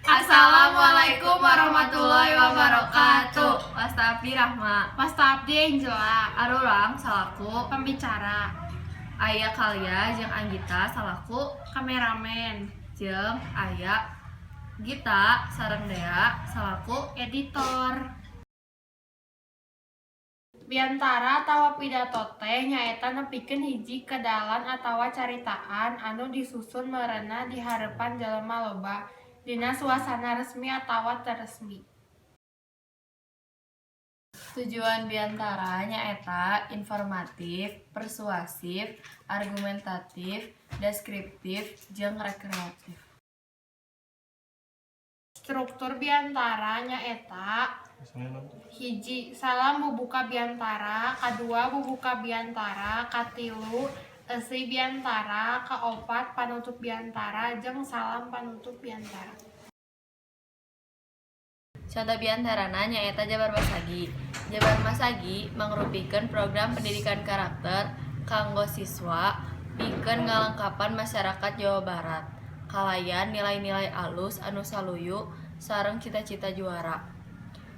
Assalamualaikum warahmatullahi wabarakatuh. Pasta Abdi Rahma. Pasta Abdi Angela. Arurang salaku Pembicara. Aya Kalia jeung Anggita salaku Kameramen. jeung Aya Gita sareng Dea salaku Editor. Biantara atawa pidato teh nyaeta nepikeun hiji kedalan atawa caritaan anu disusun meureuna di hareupan jelema loba dina suasana resmi atawa teresmi. Tujuan biantara nyaeta informatif, persuasif, argumentatif, deskriptif, jeung rekreatif. Struktur biantara nyaeta hiji salam bubuka biantara, kadua bubuka biantara, katilu eusi biantara, kaopat panutup biantara jeung salam panutup biantara. Contoh biantarana nyaeta Jabar Masagi. Jabar Masagi mangrupikeun program pendidikan karakter kanggo siswa pikeun ngalengkapan masyarakat Jawa Barat kalayan nilai-nilai alus anu saluyu sareng cita-cita juara.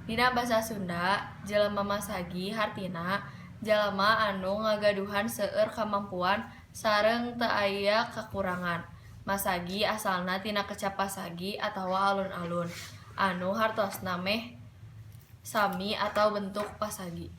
Dina basa Sunda, jelema masagi hartina jalema anu ngagaduhan seueur kamampuan sareng teu aya kakurangan. Masagi asalna tina kecap pasagi atawa alun-alun anu hartosna meh sami atau bentuk pasagi.